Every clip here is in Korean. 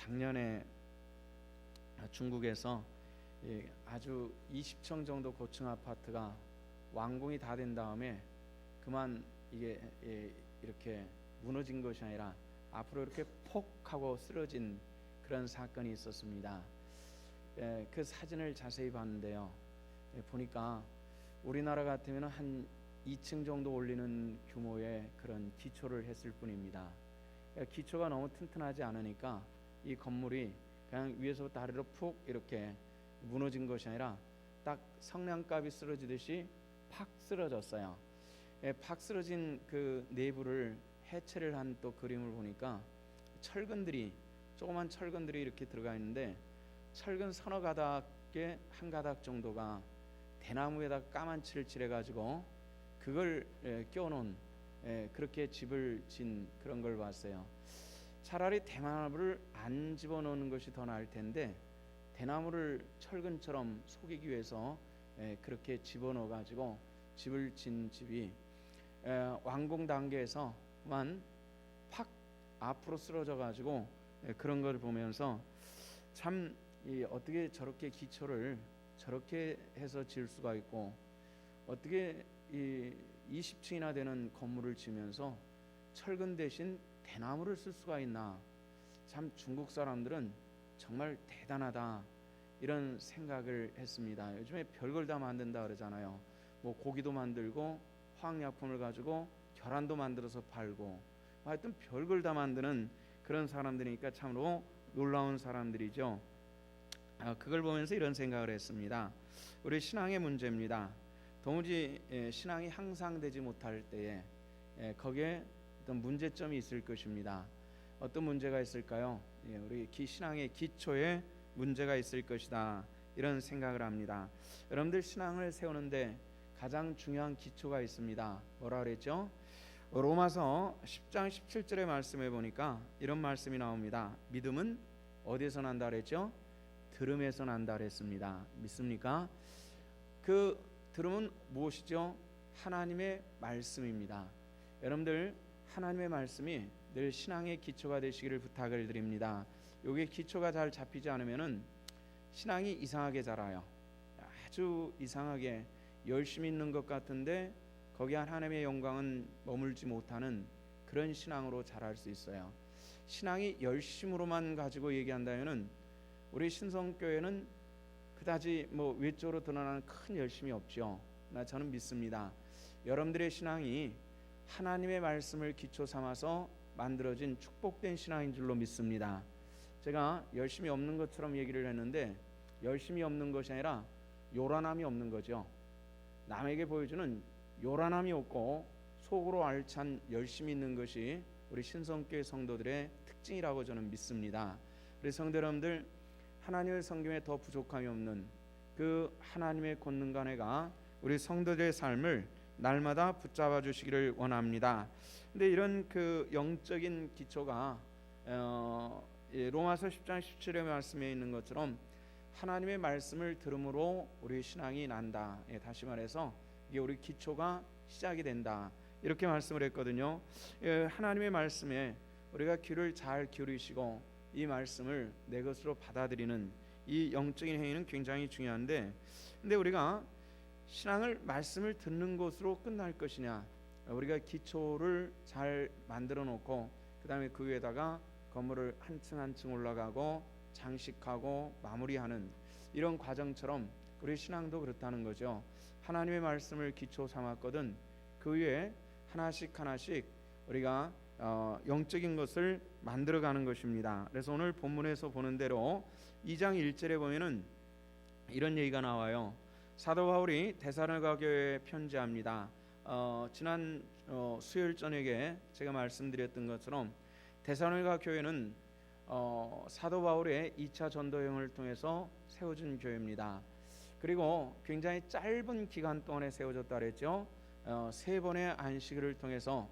작년에 중국에서 아주 20층 정도 고층 아파트가 완공이 다 된 다음에 그만 이게 이렇게 무너진 것이 아니라 앞으로 이렇게 폭 하고 쓰러진 그런 사건이 있었습니다. 그 사진을 자세히 봤는데요. 보니까 우리나라 같으면 한 2층 정도 올리는 규모의 그런 기초를 했을 뿐입니다. 기초가 너무 튼튼하지 않으니까 이 건물이 그냥 위에서부터 아래로 푹 이렇게 무너진 것이 아니라 딱 성냥갑이 쓰러지듯이 팍 쓰러졌어요. 팍 쓰러진 그 내부를 해체를 한 또 그림을 보니까 철근들이, 조그만 철근들이 이렇게 들어가 있는데 철근 서너 가닥에 한 가닥 정도가 대나무에다 까만 칠을 칠해가지고 그걸 껴놓은 그렇게 집을 진 그런 걸 봤어요. 차라리 대나무를 안 집어넣는 것이 더 나을 텐데 대나무를 철근처럼 속이기 위해서 그렇게 집어넣어가지고 집을 진 집이 완공 단계에서만 팍 앞으로 쓰러져가지고 그런 걸 보면서 참 어떻게 저렇게 기초를 저렇게 해서 지을 수가 있고 어떻게 20층이나 되는 건물을 지면서 철근 대신 대나무를 쓸 수가 있나. 참 중국 사람들은 정말 대단하다 이런 생각을 했습니다. 요즘에 별걸 다 만든다 그러잖아요. 뭐 고기도 만들고 화학약품을 가지고 계란도 만들어서 팔고 하여튼 별걸 다 만드는 그런 사람들이니까 참으로 놀라운 사람들이죠. 그걸 보면서 이런 생각을 했습니다. 우리 신앙의 문제입니다. 도무지 신앙이 향상되지 못할 때에 거기에 어떤 문제점이 있을 것입니다. 어떤 문제가 있을까요? 우리 신앙의 기초에 문제가 있을 것이다 이런 생각을 합니다. 여러분들 신앙을 세우는데 가장 중요한 기초가 있습니다. 뭐라 그랬죠? 로마서 10장 17절의 말씀에 보니까 이런 말씀이 나옵니다. 믿음은 어디에서 난다 그랬죠? 들음에서 난다 그랬습니다. 믿습니까? 그 들음은 무엇이죠? 하나님의 말씀입니다. 여러분들 하나님의 말씀이 늘 신앙의 기초가 되시기를 부탁을 드립니다. 요게 기초가 잘 잡히지 않으면은 신앙이 이상하게 자라요. 아주 이상하게 열심히 있는 것 같은데 거기에 하나님의 영광은 머물지 못하는 그런 신앙으로 자랄 수 있어요. 신앙이 열심으로만 가지고 얘기한다면은 우리 신성교회는 그다지 뭐 외적으로 드러나는 큰 열심이 없죠. 저는 믿습니다. 여러분들의 신앙이 하나님의 말씀을 기초 삼아서 만들어진 축복된 신앙인 줄로 믿습니다. 제가 열심이 없는 것처럼 얘기를 했는데 열심이 없는 것이 아니라 요란함이 없는 거죠. 남에게 보여주는 요란함이 없고 속으로 알찬 열심이 있는 것이 우리 신성교회 성도들의 특징이라고 저는 믿습니다. 우리 성도 여러분들 하나님의 성경에 더 부족함이 없는 그 하나님의 권능간에가 우리 성도들의 삶을 날마다 붙잡아 주시기를 원합니다. 근데 이런 그 영적인 기초가 로마서 10장 17절의 말씀에 있는 것처럼 하나님의 말씀을 들음으로 우리 신앙이 난다. 다시 말해서 이게 우리 기초가 시작이 된다. 이렇게 말씀을 했거든요. 하나님의 말씀에 우리가 귀를 잘 기울이시고 이 말씀을 내 것으로 받아들이는 이 영적인 행위는 굉장히 중요한데, 근데 우리가 신앙을 말씀을 듣는 것으로 끝날 것이냐, 우리가 기초를 잘 만들어 놓고 그 다음에 그 위에다가 건물을 한 층 한 층 올라가고 장식하고 마무리하는 이런 과정처럼 우리 신앙도 그렇다는 거죠. 하나님의 말씀을 기초 삼았거든 그 위에 하나씩 하나씩 우리가 영적인 것을 만들어가는 것입니다. 그래서 오늘 본문에서 보는 대로 2장 1절에 보면은 이런 얘기가 나와요. 사도 바울이 데살로니가 교회에 편지합니다. 지난 수요일 저녁에 제가 말씀드렸던 것처럼 데살로니가 교회는 사도 바울의 2차 전도 여행을 통해서 세워진 교회입니다. 그리고 굉장히 짧은 기간 동안에 세워졌다 그랬죠. 3번의 안식일을 통해서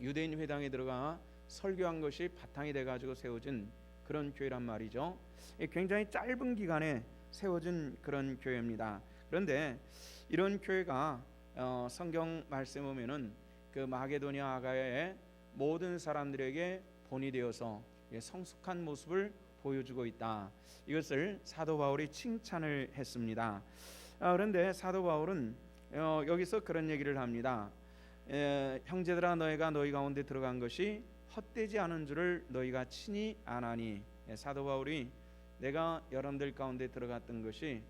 유대인 회당에 들어가 설교한 것이 바탕이 돼가지고 세워진 그런 교회란 말이죠. 굉장히 짧은 기간에 세워진 그런 교회입니다. 그런데 이런 교회가 성경 말씀 보면은 그 마게도니아 아가야의 모든 사람들에게 본이 되어서 성숙한 모습을 보여주고 있다. 이것을 사도 바울이 칭찬을 했습니다. 그런데 사도 바울은 여기서 그런 얘기를 합니다. 형제들아 너희가 너희 가운데 들어간 것이 헛되지 않은 줄을 너희가 친히 아나니. 사도 바울이 내가 여러분들 가운데 들어갔던 것이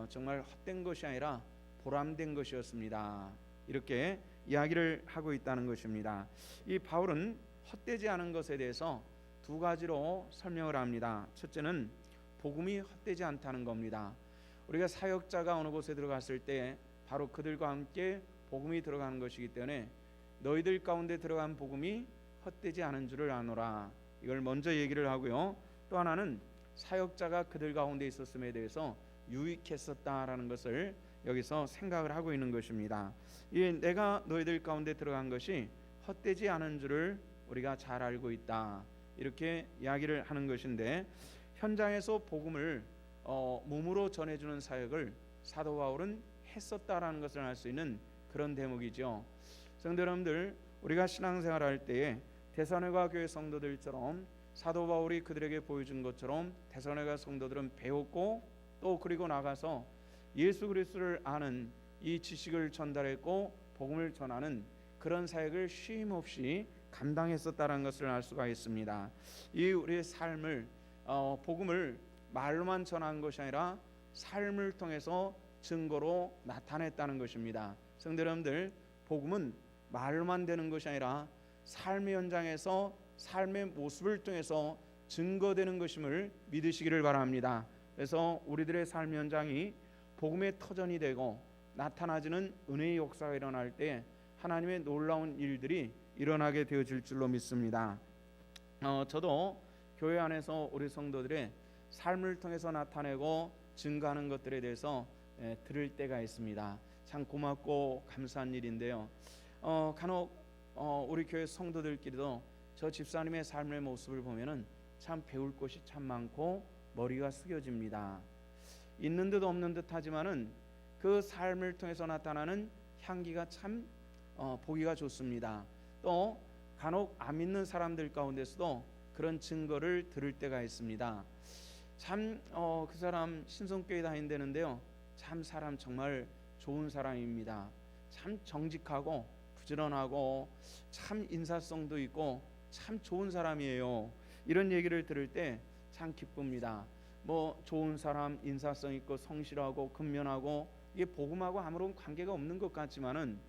정말 헛된 것이 아니라 보람된 것이었습니다. 이렇게 이야기를 하고 있다는 것입니다. 이 바울은 헛되지 않은 것에 대해서 두 가지로 설명을 합니다. 첫째는 복음이 헛되지 않다는 겁니다. 우리가 사역자가 어느 곳에 들어갔을 때 바로 그들과 함께 복음이 들어가는 것이기 때문에 너희들 가운데 들어간 복음이 헛되지 않은 줄을 아노라. 이걸 먼저 얘기를 하고요. 또 하나는 사역자가 그들 가운데 있었음에 대해서 유익했었다라는 것을 여기서 생각을 하고 있는 것입니다. 내가 너희들 가운데 들어간 것이 헛되지 않은 줄을 우리가 잘 알고 있다. 이렇게 이야기를 하는 것인데 현장에서 복음을 몸으로 전해주는 사역을 사도 바울은 했었다라는 것을 알 수 있는 그런 대목이죠. 성도 여러분들, 우리가 신앙생활할 때에 데살로니가 교회 성도들처럼 사도 바울이 그들에게 보여준 것처럼 데살로니가 성도들은 배웠고 또 그리고 나가서 예수 그리스도를 아는 이 지식을 전달했고 복음을 전하는 그런 사역을 쉼 없이 감당했었다는 것을 알 수가 있습니다. 이 우리의 삶을 복음을 말로만 전한 것이 아니라 삶을 통해서 증거로 나타냈다는 것입니다. 성도 여러분들, 복음은 말로만 되는 것이 아니라 삶의 현장에서 삶의 모습을 통해서 증거되는 것임을 믿으시기를 바랍니다. 그래서 우리들의 삶 현장이 복음의 터전이 되고 나타나지는 은혜의 역사가 일어날 때 하나님의 놀라운 일들이 일어나게 되어질 줄로 믿습니다. 저도 교회 안에서 우리 성도들의 삶을 통해서 나타내고 증거하는 것들에 대해서 들을 때가 있습니다. 참 고맙고 감사한 일인데요. 간혹 우리 교회 성도들끼리도 저 집사님의 삶의 모습을 보면은 참 배울 것이 참 많고 머리가 숙여집니다. 있는 듯 없는 듯 하지만은 그 삶을 통해서 나타나는 향기가 참 보기가 좋습니다. 또 간혹 안 믿는 사람들 가운데서도 그런 증거를 들을 때가 있습니다. 참 그 사람 신성교회 다닌다는데요, 참 사람 정말 좋은 사람입니다. 참 정직하고 부지런하고 참 인사성도 있고 참 좋은 사람이에요. 이런 얘기를 들을 때 참 기쁩니다. 뭐 좋은 사람, 인사성 있고 성실하고 근면하고 이게 복음하고 아무런 관계가 없는 것 같지만은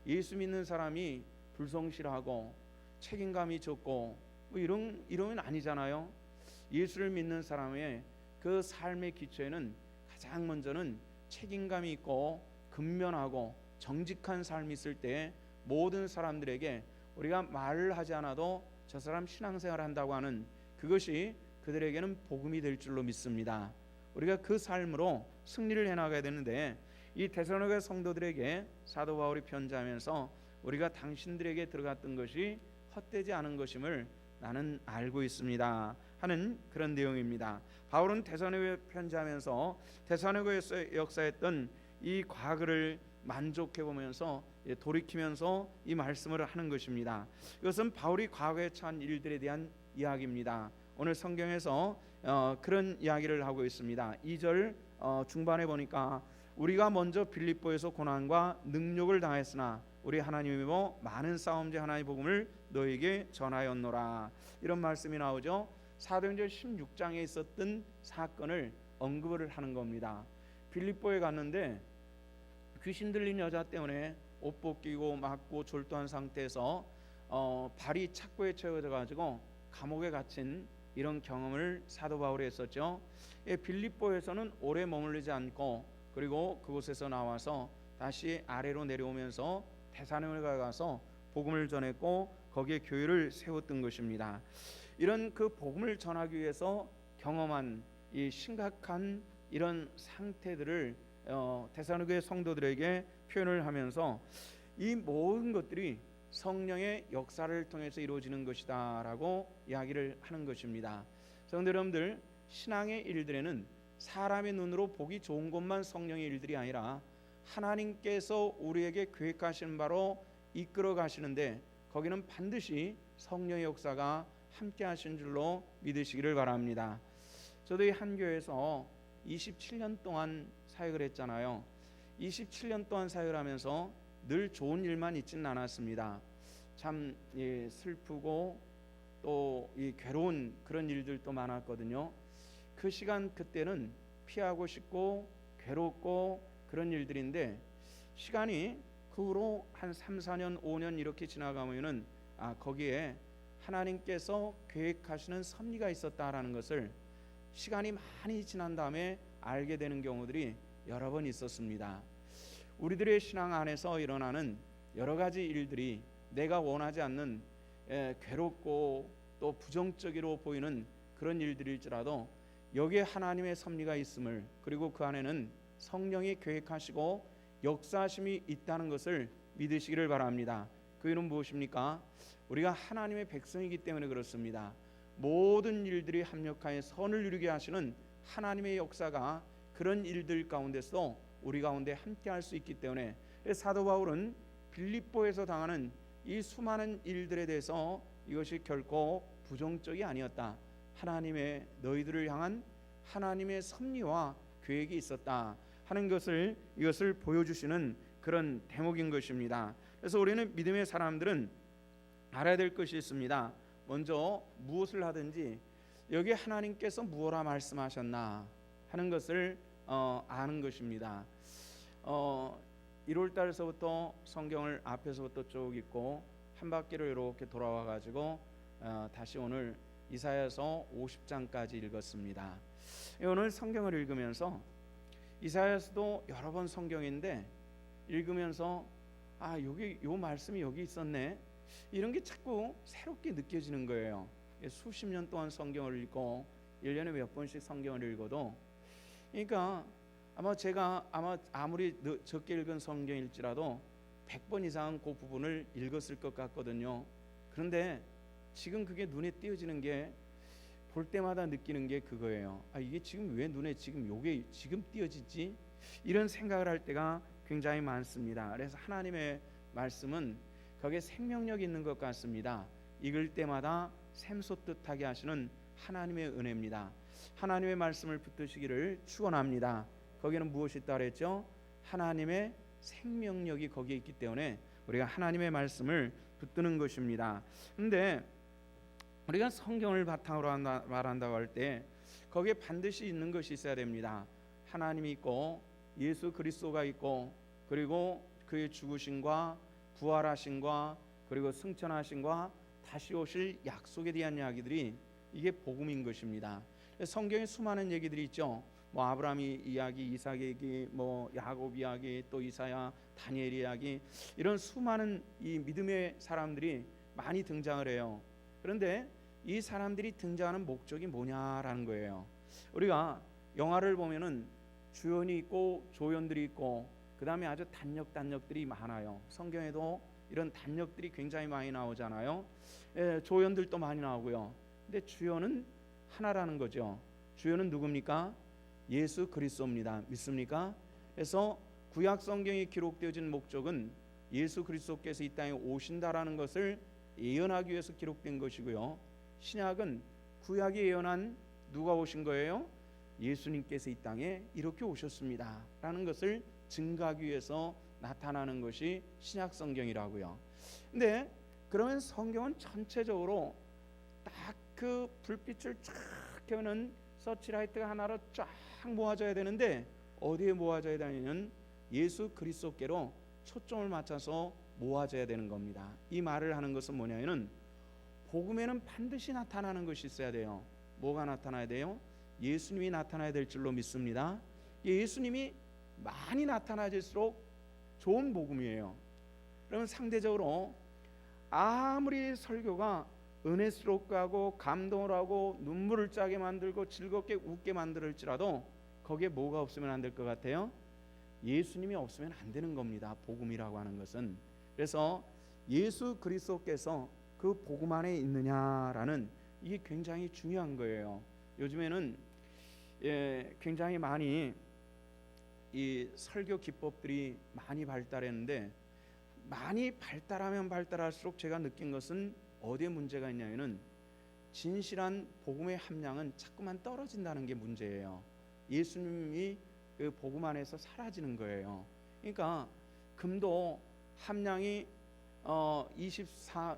예수 믿는 사람이 불성실하고 책임감이 적고 뭐 이러면 아니잖아요. 예수를 믿는 사람의 그 삶의 기초에는 가장 먼저는 책임감이 있고 근면하고 정직한 삶이 있을 때 모든 사람들에게 우리가 말을 하지 않아도 저 사람 신앙생활 한다고 하는 그것이 그들에게는 복음이 될 줄로 믿습니다. 우리가 그 삶으로 승리를 해나가야 되는데 이 데살로니가 성도들에게 사도 바울이 편지하면서 우리가 당신들에게 들어갔던 것이 헛되지 않은 것임을 나는 알고 있습니다 하는 그런 내용입니다. 바울은 데살로니가에 편지하면서 데살로니가에서 역사했던 이 과거를 만족해 보면서 돌이키면서 이 말씀을 하는 것입니다. 이것은 바울이 과거에 처한 일들에 대한 이야기입니다. 오늘 성경에서 그런 이야기를 하고 있습니다. 2절 중반에 보니까 우리가 먼저 빌립보에서 고난과 능욕을 당했으나 우리 하나님이며 많은 싸움제 하나님의 복음을 너에게 전하였노라. 이런 말씀이 나오죠. 사도행전 16장에 있었던 사건을 언급을 하는 겁니다. 빌립보에 갔는데 귀신 들린 여자 때문에 옷 벗기고 맞고 졸도한 상태에서 발이 착고에 채워져 가지고 감옥에 갇힌 이런 경험을 사도 바울이 했었죠. 빌립보에서는 오래 머물리지 않고 그리고 그곳에서 나와서 다시 아래로 내려오면서 데살로니가에 가서 복음을 전했고 거기에 교회를 세웠던 것입니다. 이런 그 복음을 전하기 위해서 경험한 이 심각한 이런 상태들을 데살로니가 성도들에게 표현을 하면서 이 모든 것들이 성령의 역사를 통해서 이루어지는 것이다라고 이야기를 하는 것입니다. 성도 여러분들, 신앙의 일들에는 사람의 눈으로 보기 좋은 것만 성령의 일들이 아니라 하나님께서 우리에게 계획하신 바로 이끌어 가시는데 거기는 반드시 성령의 역사가 함께 하신 줄로 믿으시기를 바랍니다. 저도 이 한 교회에서 27년 동안 사역을 했잖아요. 27년 동안 사역을 하면서 늘 좋은 일만 있지는 않았습니다. 참 슬프고 또 이 괴로운 그런 일들도 많았거든요. 그 시간 그때는 피하고 싶고 괴롭고 그런 일들인데, 시간이 그 후로 한 3, 4년, 5년 이렇게 지나가면은 거기에 하나님께서 계획하시는 섭리가 있었다라는 것을 시간이 많이 지난 다음에 알게 되는 경우들이 여러 번 있었습니다. 우리들의 신앙 안에서 일어나는 여러 가지 일들이 내가 원하지 않는 괴롭고 또 부정적으로 보이는 그런 일들일지라도 여기에 하나님의 섭리가 있음을, 그리고 그 안에는 성령이 계획하시고 역사하심이 있다는 것을 믿으시기를 바랍니다. 그 이유는 무엇입니까? 우리가 하나님의 백성이기 때문에 그렇습니다. 모든 일들이 합력하여 선을 이루게 하시는 하나님의 역사가 그런 일들 가운데서 우리 가운데 함께 할 수 있기 때문에, 사도 바울은 빌립보에서 당하는 이 수많은 일들에 대해서 이것이 결코 부정적이 아니었다. 하나님의 너희들을 향한 하나님의 섭리와 계획이 있었다 하는 것을, 이것을 보여주시는 그런 대목인 것입니다. 그래서 우리는 믿음의 사람들은 알아야 될 것이 있습니다. 먼저 무엇을 하든지 여기 하나님께서 무엇라 말씀하셨나 하는 것을 아는 것입니다. 1월 달서부터 성경을 앞에서부터 쭉 읽고 한 바퀴를 이렇게 돌아와 가지고 다시 오늘 이사야서 50장까지 읽었습니다. 오늘 성경을 읽으면서 이사야서도 여러 번 성경인데 읽으면서 여기 요 말씀이 여기 있었네, 이런 게 자꾸 새롭게 느껴지는 거예요. 수십 년 동안 성경을 읽고 1년에 몇 번씩 성경을 읽어도, 그러니까 제가 아무리 적게 읽은 성경일지라도 100번 이상은 그 부분을 읽었을 것 같거든요. 그런데 지금 그게 눈에 띄어지는 게, 볼 때마다 느끼는 게 그거예요. 이게 지금 왜 눈에 지금 요게 지금 띄어지지? 이런 생각을 할 때가 굉장히 많습니다. 그래서 하나님의 말씀은 거기에 생명력이 있는 것 같습니다. 읽을 때마다 샘솟듯하게 하시는 하나님의 은혜입니다. 하나님의 말씀을 붙드시기를 축원합니다. 거기는 무엇이 있다 그랬죠? 하나님의 생명력이 거기에 있기 때문에 우리가 하나님의 말씀을 붙드는 것입니다. 근데 우리가 성경을 바탕으로 말한다고 할 때 거기에 반드시 있는 것이 있어야 됩니다. 하나님이 있고 예수 그리스도가 있고, 그리고 그의 죽으심과 부활하심과 그리고 승천하심과 다시 오실 약속에 대한 이야기들이, 이게 복음인 것입니다. 성경에 수많은 얘기들이 있죠. 아브라함 이야기, 이삭 얘기, 야곱 이야기, 또 이사야, 다니엘 이야기, 이런 수많은 이 믿음의 사람들이 많이 등장을 해요. 그런데 이 사람들이 등장하는 목적이 뭐냐라는 거예요. 우리가 영화를 보면은 주연이 있고 조연들이 있고, 그 다음에 아주 단역들이 많아요. 성경에도 이런 단역들이 굉장히 많이 나오잖아요. 조연들도 많이 나오고요. 근데 주연은 하나라는 거죠. 주연은 누굽니까? 예수 그리스도입니다. 믿습니까? 그래서 구약 성경에 기록되어진 목적은 예수 그리스도께서 이 땅에 오신다라는 것을 예언하기 위해서 기록된 것이고요. 신약은 구약이 예언한 누가 오신 거예요? 예수님께서 이 땅에 이렇게 오셨습니다 라는 것을 증거하기 위해서 나타나는 것이 신약 성경이라고요. 근데 그러면 성경은 전체적으로 딱 그 불빛을 쫙 켜는 서치라이트가 하나로 쫙 모아져야 되는데, 어디에 모아져야 되냐면 예수 그리스도께로 초점을 맞춰서 모아져야 되는 겁니다. 이 말을 하는 것은 뭐냐면은 복음에는 반드시 나타나는 것이 있어야 돼요. 뭐가 나타나야 돼요? 예수님이 나타나야 될 줄로 믿습니다. 예수님이 많이 나타나질수록 좋은 복음이에요. 그러면 상대적으로 아무리 설교가 은혜스럽게 하고 감동을 하고 눈물을 짜게 만들고 즐겁게 웃게 만들을지라도 거기에 뭐가 없으면 안 될 것 같아요? 예수님이 없으면 안 되는 겁니다. 복음이라고 하는 것은. 그래서 예수 그리스도께서 그 복음 안에 있느냐라는, 이게 굉장히 중요한 거예요. 요즘에는 굉장히 많이 이 설교 기법들이 많이 발달했는데, 많이 발달하면 발달할수록 제가 느낀 것은 어디에 문제가 있냐면은 진실한 복음의 함량은 자꾸만 떨어진다는 게 문제예요. 예수님이 그 복음 안에서 사라지는 거예요. 그러니까 금도 함량이 4금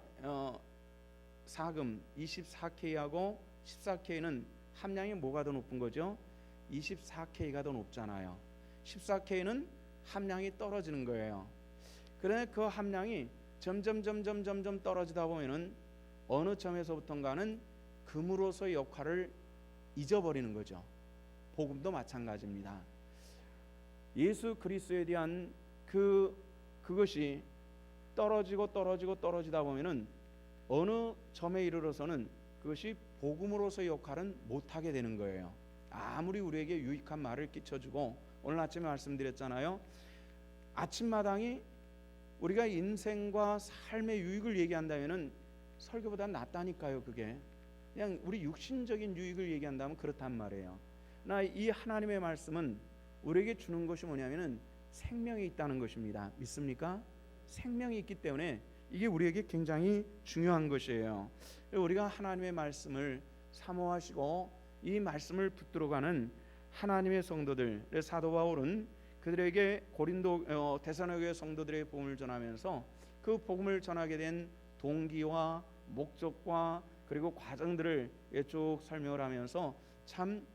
24K하고 14K는 함량이 뭐가 더 높은 거죠? 24K가 더 높잖아요. 14K는 함량이 떨어지는 거예요. 그런데 그 함량이 점점 떨어지다 보면은 어느 점에서부턴가는 금으로서의 역할을 잊어버리는 거죠. 복음도 마찬가지입니다. 예수 그리스도에 대한 그것이 떨어지다 보면은 어느 점에 이르러서는 그것이 복음으로서의 역할은 못하게 되는 거예요. 아무리 우리에게 유익한 말을 끼쳐주고, 오늘 아침에 말씀드렸잖아요. 아침마당이 우리가 인생과 삶의 유익을 얘기한다면은 설교보다 낫다니까요. 그게 그냥 우리 육신적인 유익을 얘기한다면 그렇단 말이에요. 나 이 하나님의 말씀은 우리에게 주는 것이 뭐냐면은 생명이 있다는 것입니다. 믿습니까? 생명이 있기 때문에 이게 우리에게 굉장히 중요한 것이에요. 우리가 하나님의 말씀을 사모하시고 이 말씀을 붙들어가는 하나님의 성도들, 사도 바울은 그들에게 고린도 데살로니가 성도들의 복음을 전하면서 그 복음을 전하게 된 동기와 목적과 그리고 과정들을 쭉 설명을 하면서 참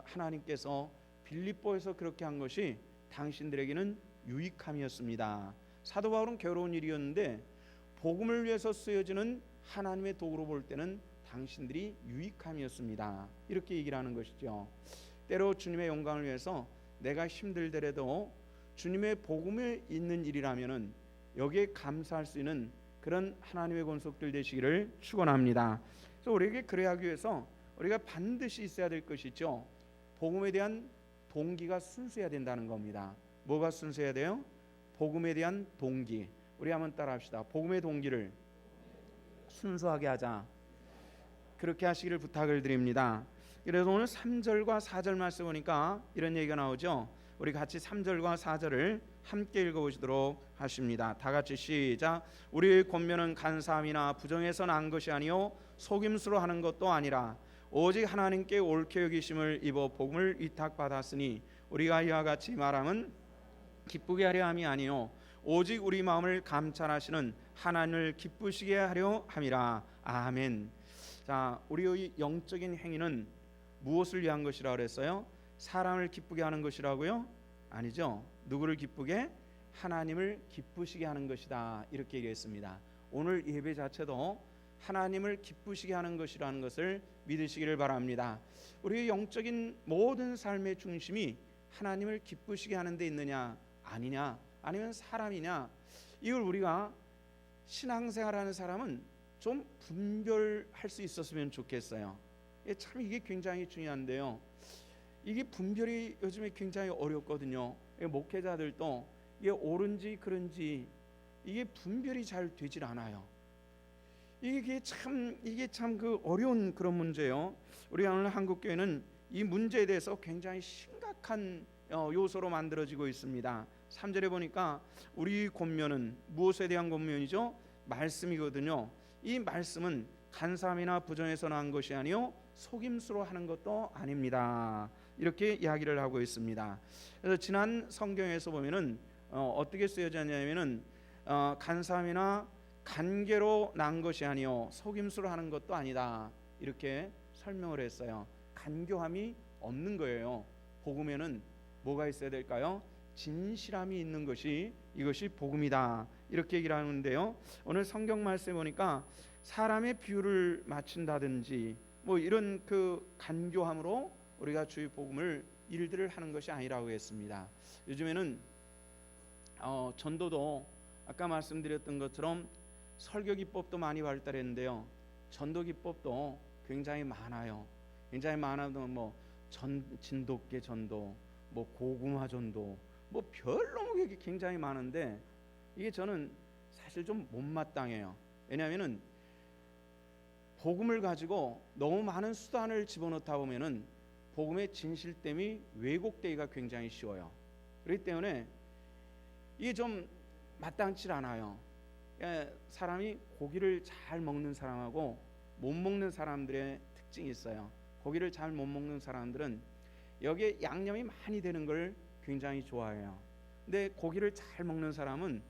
하나님께서 빌립보에서 그렇게 한 것이 당신들에게는 유익함이었습니다. 사도 바울은 괴로운 일이었는데 복음을 위해서 쓰여지는 하나님의 도구로 볼 때는 당신들이 유익함이었습니다. 이렇게 얘기를 하는 것이죠. 때로 주님의 영광을 위해서 내가 힘들더라도 주님의 복음에 있는 일이라면은 여기에 감사할 수 있는 그런 하나님의 권속들 되시기를 축원합니다. 그래서 우리에게 그래야 하기 위해서 우리가 반드시 있어야 될 것이죠. 복음에 대한 동기가 순수해야 된다는 겁니다. 뭐가 순수해야 돼요? 복음에 대한 동기. 우리 한번 따라합시다. 복음의 동기를 순수하게 하자. 그렇게 하시기를 부탁을 드립니다. 그래서 오늘 3절과 4절 말씀 보니까 이런 얘기가 나오죠. 우리 같이 3절과 4절을 함께 읽어보시도록 하십니다. 다 같이 시작. 우리의 권면은 간사함이나 부정해서 난 것이 아니요 속임수로 하는 것도 아니라 오직 하나님께 옳게 여기심을 입어 복음을 위탁받았으니 우리가 이와 같이 말함은 기쁘게 하려 함이 아니요 오직 우리 마음을 감찰하시는 하나님을 기쁘시게 하려 함이라. 아멘. 자, 우리의 영적인 행위는 무엇을 위한 것이라고 그랬어요? 사람을 기쁘게 하는 것이라고요? 아니죠. 누구를 기쁘게? 하나님을 기쁘시게 하는 것이다. 이렇게 얘기했습니다. 오늘 예배 자체도 하나님을 기쁘시게 하는 것이라는 것을 믿으시기를 바랍니다. 우리의 영적인 모든 삶의 중심이 하나님을 기쁘시게 하는 데 있느냐 아니냐, 아니면 사람이냐, 이걸 우리가 신앙생활하는 사람은 좀 분별할 수 있었으면 좋겠어요. 참 이게 굉장히 중요한데요. 이게 분별이 요즘에 굉장히 어렵거든요. 목회자들도 이게 옳은지 그른지 이게 분별이 잘 되질 않아요. 이게 참 그 어려운 그런 문제요. 우리 오늘 한국 교회는 이 문제에 대해서 굉장히 심각한 요소로 만들어지고 있습니다. 3절에 보니까 우리 권면은 무엇에 대한 권면이죠? 말씀이거든요. 이 말씀은 간사함이나 부정해서 난 것이 아니요 속임수로 하는 것도 아닙니다. 이렇게 이야기를 하고 있습니다. 그래서 지난 성경에서 보면은 어떻게 쓰여졌냐면은 간사함이나 간계로 난 것이 아니요 속임수로 하는 것도 아니다. 이렇게 설명을 했어요. 간교함이 없는 거예요. 복음에는 뭐가 있어야 될까요? 진실함이 있는 것이 이것이 복음이다. 이렇게 얘기를 하는데요. 오늘 성경 말씀에 보니까 사람의 비유를 맞춘다든지 뭐 이런 그 간교함으로 우리가 주의 복음을 일들을 하는 것이 아니라고 했습니다. 요즘에는 전도도 아까 말씀드렸던 것처럼 설교 기법도 많이 발달했는데요. 전도 기법도 굉장히 많아요. 굉장히 많아도 뭐 진돗개 전도, 뭐 고구마 전도, 뭐 별놈이 굉장히 많은데 이게 저는 사실 좀 못마땅해요. 왜냐하면은 복음을 가지고 너무 많은 수단을 집어넣다 보면은 복음의 진실됨이 왜곡되기가 굉장히 쉬워요. 그렇기 때문에 이게 좀 마땅치 않아요. 사람이 고기를 잘 먹는 사람하고 못 먹는 사람들의 특징이 있어요. 고기를 잘 못 먹는 사람들은 여기에 양념이 많이 되는 걸 굉장히 좋아해요. 근데 고기를 잘 먹는 사람은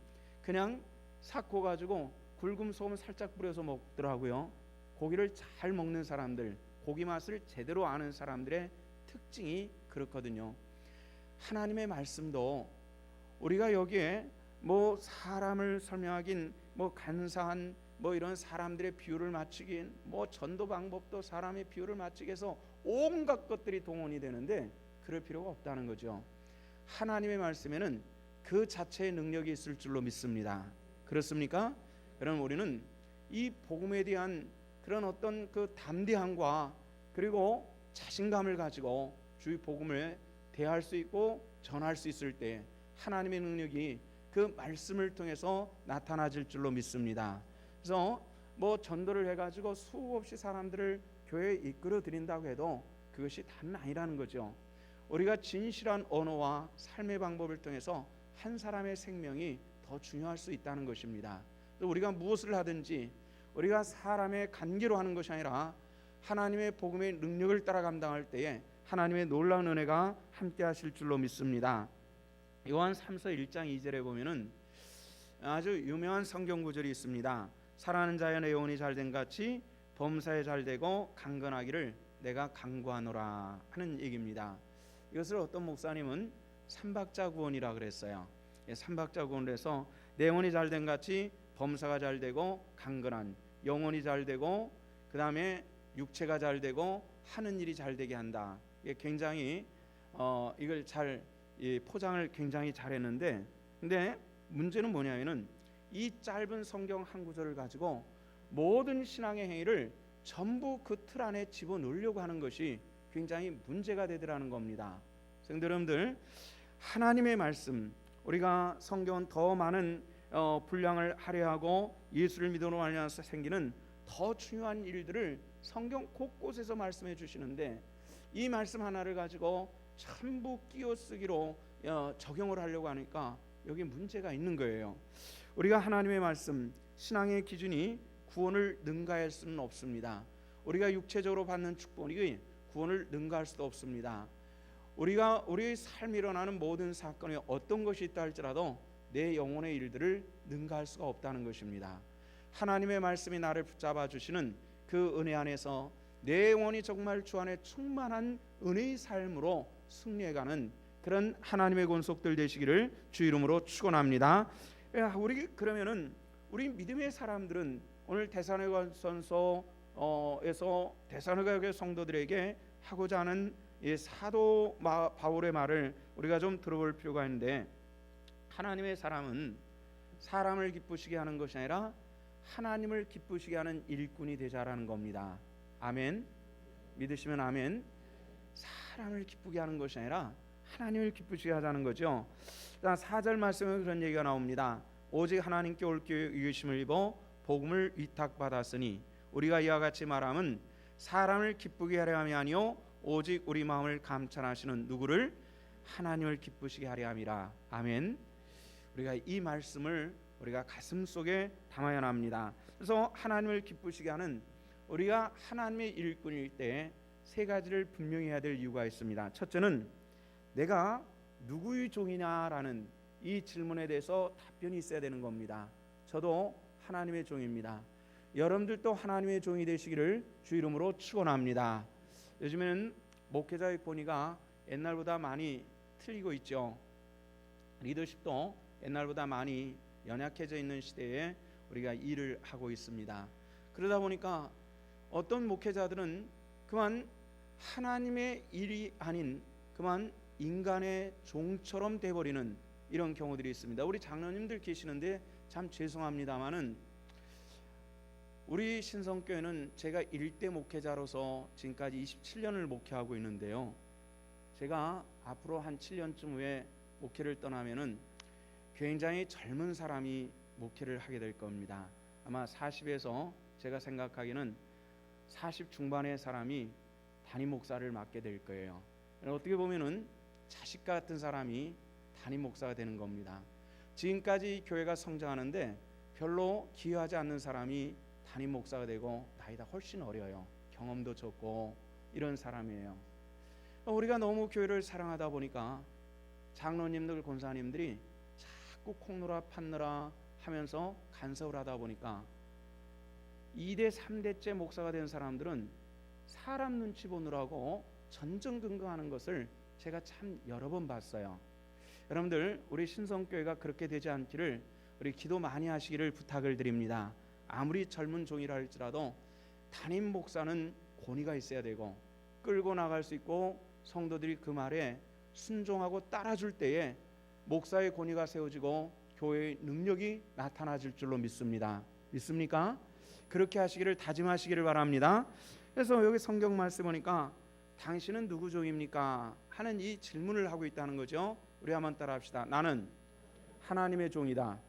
그냥 삭고 가지고 굵은 소금 살짝 뿌려서 먹더라고요. 고기를 잘 먹는 사람들, 고기 맛을 제대로 아는 사람들의 특징이 그렇거든요. 하나님의 말씀도 우리가 여기에 뭐 사람을 설명하긴 뭐 간사한 뭐 이런 사람들의 비유를 맞추긴 뭐 전도 방법도 사람의 비유를 맞추기 위해서 온갖 것들이 동원이 되는데 그럴 필요가 없다는 거죠. 하나님의 말씀에는 그 자체의 능력이 있을 줄로 믿습니다. 그렇습니까? 그럼 우리는 이 복음에 대한 그런 어떤 그 담대함과 그리고 자신감을 가지고 주의 복음을 대할 수 있고 전할 수 있을 때 하나님의 능력이 그 말씀을 통해서 나타나질 줄로 믿습니다. 그래서 뭐 전도를 해가지고 수없이 사람들을 교회에 이끌어 드린다고 해도 그것이 다는 아니라는 거죠. 우리가 진실한 언어와 삶의 방법을 통해서 한 사람의 생명이 더 중요할 수 있다는 것입니다. 우리가 무엇을 하든지 우리가 사람의 관계로 하는 것이 아니라 하나님의 복음의 능력을 따라 감당할 때에 하나님의 놀라운 은혜가 함께 하실 줄로 믿습니다. 요한 3서 1장 2절에 보면은 아주 유명한 성경 구절이 있습니다. 사랑하는 자여 내 영혼이 잘된 같이 범사에 잘되고 강건하기를 내가 간구하노라 하는 얘기입니다. 이것을 어떤 목사님은 삼박자 구원이라 그랬어요. 삼박자 구원을 해서 내 영혼이 잘된 같이 범사가 잘되고 강건한 영혼이 잘되고 그 다음에 육체가 잘되고 하는 일이 잘되게 한다. 이게 굉장히 이걸 잘 포장을 굉장히 잘했는데, 근데 문제는 뭐냐면은 이 짧은 성경 한 구절을 가지고 모든 신앙의 행위를 전부 그 틀 안에 집어넣으려고 하는 것이 굉장히 문제가 되더라는 겁니다. 성도 여러분들, 하나님의 말씀, 우리가 성경은 더 많은 분량을 할애하고 예수를 믿음으로 말미암아서 생기는 더 중요한 일들을 성경 곳곳에서 말씀해 주시는데 이 말씀 하나를 가지고 전부 끼워쓰기로 적용을 하려고 하니까 여기 문제가 있는 거예요. 우리가 하나님의 말씀, 신앙의 기준이 구원을 능가할 수는 없습니다. 우리가 육체적으로 받는 축복이 구원을 능가할 수도 없습니다. 우리가 우리의 삶에 일어나는 모든 사건에 어떤 것이 있다 할지라도 내 영혼의 일들을 능가할 수가 없다는 것입니다. 하나님의 말씀이 나를 붙잡아 주시는 그 은혜 안에서 내 영혼이 정말 주 안에 충만한 은혜의 삶으로 승리해가는 그런 하나님의 권속들 되시기를 주 이름으로 축원합니다. 우리 그러면은 우리 믿음의 사람들은 오늘 데살로니가전서에서 데살로니가 성도들에게 하고자 하는 이 사도 바울의 말을 우리가 좀 들어볼 필요가 있는데, 하나님의 사람은 사람을 기쁘시게 하는 것이 아니라 하나님을 기쁘시게 하는 일꾼이 되자라는 겁니다. 아멘. 믿으시면 아멘. 사람을 기쁘게 하는 것이 아니라 하나님을 기쁘시게 하자는 거죠. 4절 말씀에 그런 얘기가 나옵니다. 오직 하나님께 올 기회에 의심을 입어 복음을 위탁받았으니 우리가 이와 같이 말함은 사람을 기쁘게 하려 함이 아니요 오직 우리 마음을 감찰하시는 누구를 하나님을 기쁘시게 하려 함이라. 아멘. 우리가 이 말씀을 우리가 가슴 속에 담아야 합니다. 그래서 하나님을 기쁘시게 하는 우리가 하나님의 일꾼일 때 세 가지를 분명히 해야 될 이유가 있습니다. 첫째는 내가 누구의 종이냐라는 이 질문에 대해서 답변이 있어야 되는 겁니다. 저도 하나님의 종입니다. 여러분들도 하나님의 종이 되시기를 주 이름으로 축원합니다. 요즘에는 목회자의 권위가 옛날보다 많이 틀리고 있죠. 리더십도 옛날보다 많이 연약해져 있는 시대에 우리가 일을 하고 있습니다. 그러다 보니까 어떤 목회자들은 그만 하나님의 일이 아닌 그만 인간의 종처럼 돼버리는 이런 경우들이 있습니다. 우리 장로님들 계시는데 참 죄송합니다마는 우리 신성교회는 제가 1대 목회자로서 지금까지 27년을 목회하고 있는데요. 제가 앞으로 한 7년쯤 후에 목회를 떠나면은 굉장히 젊은 사람이 목회를 하게 될 겁니다. 아마 40에서 제가 생각하기는 40 중반의 사람이 담임 목사를 맡게 될 거예요. 어떻게 보면은 자식 같은 사람이 담임 목사가 되는 겁니다. 지금까지 교회가 성장하는데 별로 기여하지 않는 사람이 담임 목사가 되고 나이가 훨씬 어려요. 경험도 적고 이런 사람이에요. 우리가 너무 교회를 사랑하다 보니까 장로님들, 권사님들이 자꾸 콩노라 판노라 하면서 간섭을 하다 보니까 2대 3대째 목사가 된 사람들은 사람 눈치 보느라고 전전긍긍하는 것을 제가 참 여러 번 봤어요. 여러분들, 우리 신성교회가 그렇게 되지 않기를 우리 기도 많이 하시기를 부탁을 드립니다. 아무리 젊은 종이라 할지라도 담임 목사는 권위가 있어야 되고 끌고 나갈 수 있고 성도들이 그 말에 순종하고 따라줄 때에 목사의 권위가 세워지고 교회의 능력이 나타나질 줄로 믿습니다. 믿습니까? 그렇게 하시기를 다짐하시기를 바랍니다. 그래서 여기 성경 말씀 보니까 당신은 누구 종입니까? 하는 이 질문을 하고 있다는 거죠. 우리 한번 따라합시다. 나는 하나님의 종이다.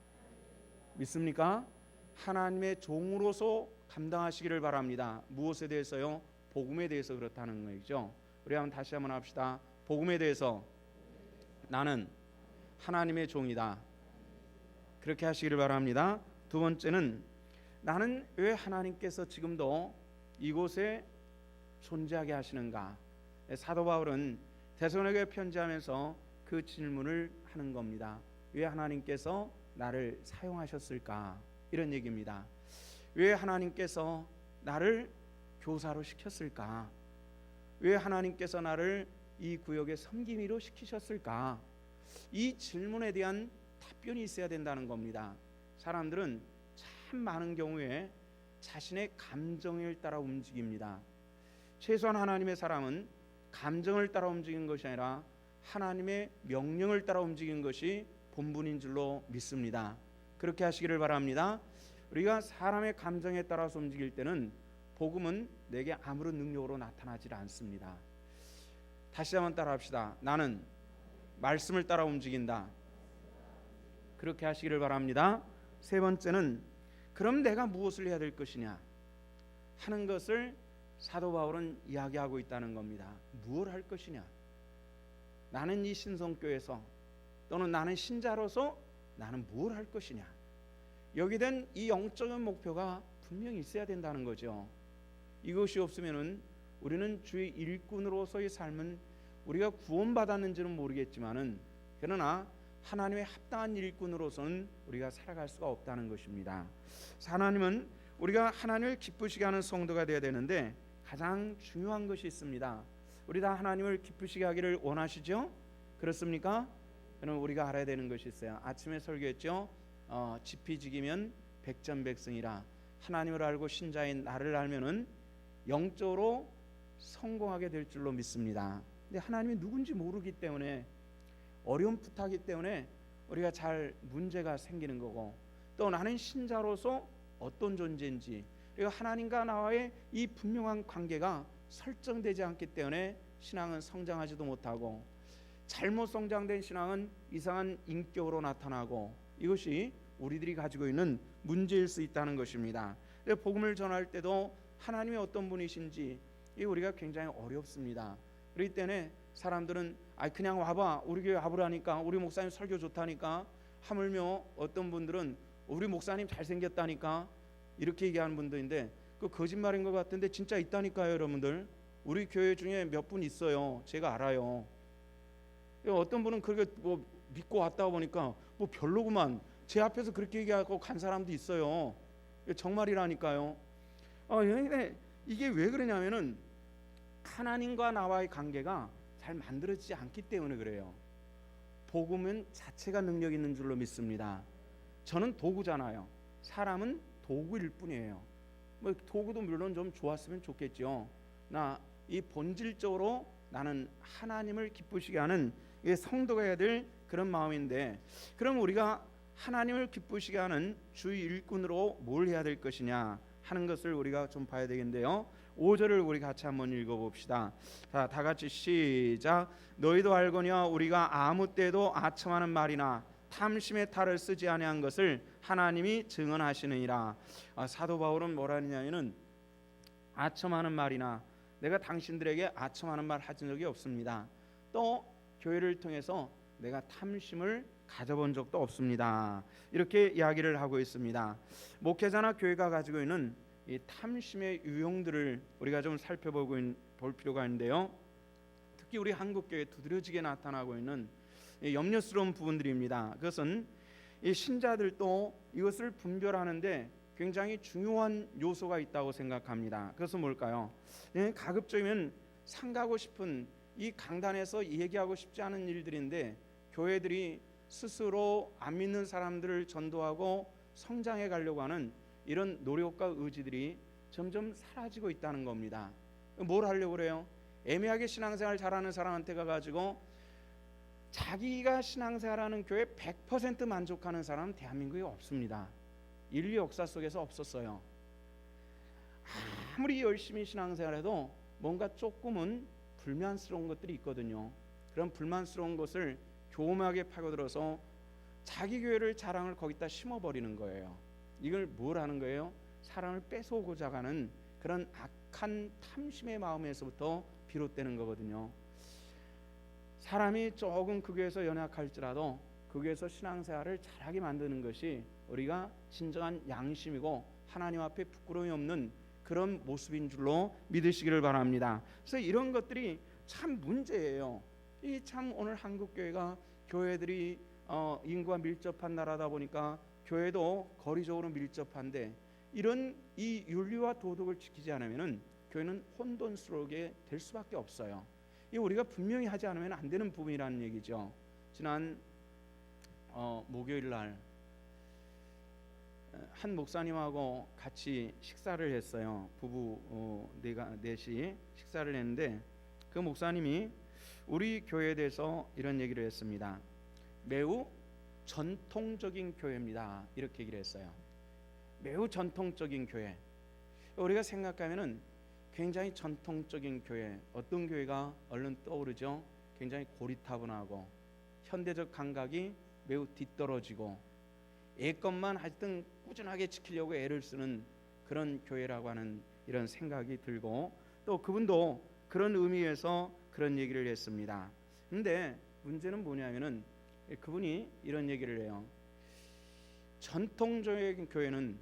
믿습니까? 하나님의 종으로서 감당하시기를 바랍니다. 무엇에 대해서요? 복음에 대해서 그렇다는 거죠. 우리 다시 한번 합시다. 복음에 대해서 나는 하나님의 종이다. 그렇게 하시기를 바랍니다. 두 번째는 나는 왜 하나님께서 지금도 이곳에 존재하게 하시는가? 사도 바울은 데살로니가에 편지하면서 그 질문을 하는 겁니다. 왜 하나님께서 나를 사용하셨을까? 이런 얘기입니다. 왜 하나님께서 나를 교사로 시켰을까? 왜 하나님께서 나를 이 구역의 섬김이로 시키셨을까? 이 질문에 대한 답변이 있어야 된다는 겁니다. 사람들은 참 많은 경우에 자신의 감정을 따라 움직입니다. 최소한 하나님의 사람은 감정을 따라 움직이는 것이 아니라 하나님의 명령을 따라 움직이는 것이 본분인 줄로 믿습니다. 그렇게 하시기를 바랍니다. 우리가 사람의 감정에 따라서 움직일 때는 복음은 내게 아무런 능력으로 나타나지 않습니다. 다시 한번 따라합시다. 나는 말씀을 따라 움직인다. 그렇게 하시기를 바랍니다. 세 번째는 그럼 내가 무엇을 해야 될 것이냐 하는 것을 사도 바울은 이야기하고 있다는 겁니다. 무엇을 할 것이냐? 나는 이 신성교회에서 또는 나는 신자로서 나는 무엇을 할 것이냐? 여기 된 이 영적인 목표가 분명히 있어야 된다는 거죠. 이것이 없으면은 우리는 주의 일꾼으로서의 삶은 우리가 구원받았는지는 모르겠지만은 그러나 하나님의 합당한 일꾼으로서는 우리가 살아갈 수가 없다는 것입니다. 하나님은 우리가 하나님을 기쁘시게 하는 성도가 되어야 되는데 가장 중요한 것이 있습니다. 우리 다 하나님을 기쁘시게 하기를 원하시죠? 그렇습니까? 그럼 우리가 알아야 되는 것이 있어요. 아침에 설교했죠. 지피지기면 백전백승이라. 하나님을 알고 신자인 나를 알면은 영적으로 성공하게 될 줄로 믿습니다. 근데 하나님이 누군지 모르기 때문에 어려움부터하기 때문에 우리가 잘 문제가 생기는 거고 또 나는 신자로서 어떤 존재인지 그리고 하나님과 나와의 이 분명한 관계가 설정되지 않기 때문에 신앙은 성장하지도 못하고 잘못 성장된 신앙은 이상한 인격으로 나타나고 이것이 우리들이 가지고 있는 문제일 수 있다는 것입니다. 복음을 전할 때도 하나님이 어떤 분이신지 우리가 굉장히 어렵습니다. 그렇기 때문에 사람들은 그냥 와봐 우리 교회 와보라니까 우리 목사님 설교 좋다니까 하물며 어떤 분들은 우리 목사님 잘생겼다니까 이렇게 얘기하는 분들인데 그 거짓말인 것 같은데 진짜 있다니까요. 여러분들 우리 교회 중에 몇 분 있어요. 제가 알아요. 어떤 분은 그렇게 믿고 왔다 보니까 별로구만 제 앞에서 그렇게 얘기하고 간 사람도 있어요. 정말이라니까요. 이게 왜 그러냐면은 하나님과 나와의 관계가 잘 만들어지지 않기 때문에 그래요. 복음은 자체가 능력 있는 줄로 믿습니다. 저는 도구잖아요. 사람은 도구일 뿐이에요. 도구도 물론 좀 좋았으면 좋겠죠. 나 이 본질적으로 나는 하나님을 기쁘시게 하는 성도가 해야 될 그런 마음인데 그럼 우리가 하나님을 기쁘시게 하는 주의 일꾼으로 뭘 해야 될 것이냐 하는 것을 우리가 좀 봐야 되겠는데요. 5절을 우리 같이 한번 읽어봅시다. 다 같이 시작. 너희도 알거니와 우리가 아무 때도 아첨하는 말이나 탐심의 탈을 쓰지 아니한 것을 하나님이 증언하시느니라. 사도 바울은 뭐라 하느냐면은 아첨하는 말이나 내가 당신들에게 아첨하는 말 하신 적이 없습니다. 또 교회를 통해서 내가 탐심을 가져본 적도 없습니다. 이렇게 이야기를 하고 있습니다. 목회자나 교회가 가지고 있는 이 탐심의 유형들을 우리가 좀 볼 필요가 있는데요. 특히 우리 한국교회에 두드러지게 나타나고 있는 염려스러운 부분들입니다. 그것은 이 신자들도 이것을 분별하는데 굉장히 중요한 요소가 있다고 생각합니다. 그것은 뭘까요? 가급적이면 상가고 싶은 이 강단에서 얘기하고 싶지 않은 일들인데 교회들이 스스로 안 믿는 사람들을 전도하고 성장해 가려고 하는 이런 노력과 의지들이 점점 사라지고 있다는 겁니다. 뭘 하려고 그래요? 애매하게 신앙생활 잘하는 사람한테 가가지고 자기가 신앙생활하는 교회 100% 만족하는 사람은 대한민국에 없습니다. 인류 역사 속에서 없었어요. 아무리 열심히 신앙생활해도 뭔가 조금은 불만스러운 것들이 있거든요. 그런 불만스러운 것을 교묘하게 파고들어서 자기 교회를 자랑을 거기다 심어버리는 거예요. 이걸 뭘 하는 거예요? 사람을 뺏어오고자 하는 그런 악한 탐심의 마음에서부터 비롯되는 거거든요. 사람이 조금 그 교회에서 연약할지라도 그 교회에서 신앙생활을 잘하게 만드는 것이 우리가 진정한 양심이고 하나님 앞에 부끄러움이 없는 그런 모습인 줄로 믿으시기를 바랍니다. 그래서 이런 것들이 참 문제예요. 이 참 오늘 한국 교회가 교회들이 인구가 밀접한 나라다 보니까 교회도 거리적으로 밀접한데 이런 이 윤리와 도덕을 지키지 않으면은 교회는 혼돈스러우게 될 수밖에 없어요. 이 우리가 분명히 하지 않으면 안 되는 부분이라는 얘기죠. 지난 목요일 날 한 목사님하고 같이 식사를 했어요. 부부 넷이 식사를 했는데 그 목사님이 우리 교회에 대해서 이런 얘기를 했습니다. 매우 전통적인 교회입니다. 이렇게 얘기를 했어요. 매우 전통적인 교회. 우리가 생각하면은 굉장히 전통적인 교회, 어떤 교회가 얼른 떠오르죠? 굉장히 고리타분하고 현대적 감각이 매우 뒤떨어지고 예것만 하여튼 꾸준하게 지키려고 애를 쓰는 그런 교회라고 하는 이런 생각이 들고 또 그분도 그런 의미에서 그런 얘기를 했습니다. 근데 문제는 뭐냐면은 그분이 이런 얘기를 해요. 전통적인 교회는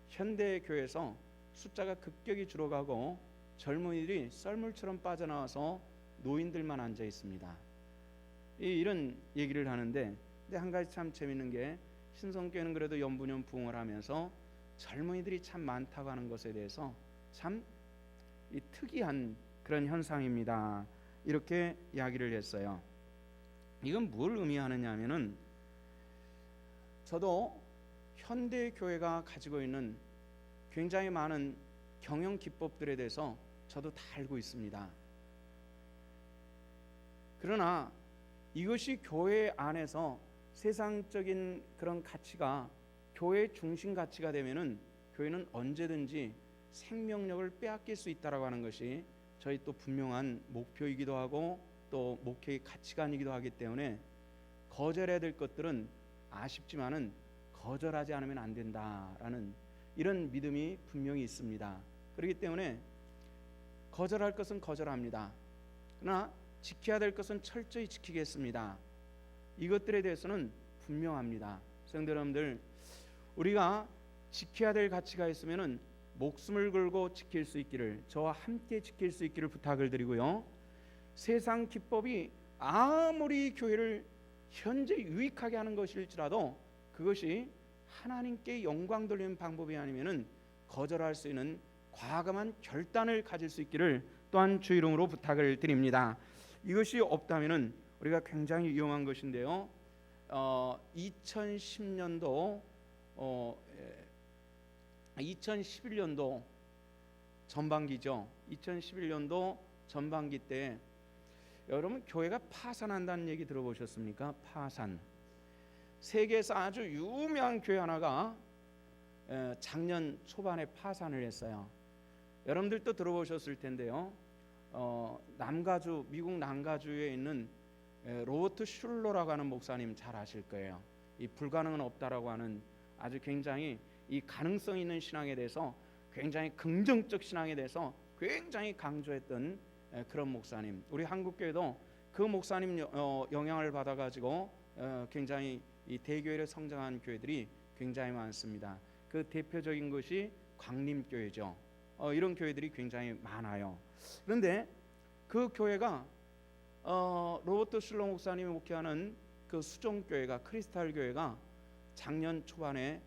현대 교회에서 숫자가 급격히 줄어가고 젊은이들이 썰물처럼 빠져나와서 노인들만 앉아 있습니다. 이런 얘기를 하는데 근데 한 가지 참 재밌는 게 신성교회는 그래도 연분연 부흥을 하면서 젊은이들이 참 많다고 하는 것에 대해서 참 특이한 그런 현상입니다. 이렇게 이야기를 했어요. 이건 뭘 의미하느냐 하면은 저도 현대 교회가 가지고 있는 굉장히 많은 경영 기법들에 대해서 저도 다 알고 있습니다. 그러나 이것이 교회 안에서 세상적인 그런 가치가 교회 중심 가치가 되면은 교회는 언제든지 생명력을 빼앗길 수 있다라고 하는 것이 저희 또 분명한 목표이기도 하고 또 목회의 가치관이기도 하기 때문에 거절해야 될 것들은 아쉽지만은 거절하지 않으면 안 된다라는 이런 믿음이 분명히 있습니다. 그렇기 때문에 거절할 것은 거절합니다. 그러나 지켜야 될 것은 철저히 지키겠습니다. 이것들에 대해서는 분명합니다. 성도 여러분들, 우리가 지켜야 될 가치가 있으면은 목숨을 걸고 지킬 수 있기를 저와 함께 지킬 수 있기를 부탁을 드리고요. 세상 기법이 아무리 교회를 현재 유익하게 하는 것일지라도 그것이 하나님께 영광 돌리는 방법이 아니면은 거절할 수 있는 과감한 결단을 가질 수 있기를 또한 주 이름으로 부탁을 드립니다. 이것이 없다면은 우리가 굉장히 위험한 것인데요. 2010년도 2011년도 전반기죠. 2011년도 전반기 때 여러분 교회가 파산한다는 얘기 들어보셨습니까? 파산. 세계에서 아주 유명한 교회 하나가 작년 초반에 파산을 했어요. 여러분들도 들어보셨을 텐데요. 남가주, 미국 남가주에 있는 로버트 슐러라고 하는 목사님 잘 아실 거예요. 이 불가능은 없다라고 하는 아주 굉장히 이 가능성 있는 신앙에 대해서 굉장히 긍정적 신앙에 대해서 굉장히 강조했던 그런 목사님. 우리 한국교회도 그 목사님 영향을 받아가지고 굉장히 이 대교회를 성장한 교회들이 굉장히 많습니다. 그 대표적인 것이 광림교회죠. 이런 교회들이 굉장히 많아요. 그런데 그 교회가 로버트 슐러 목사님이 목회하는 그 수종교회가, 크리스탈 교회가 작년 초반에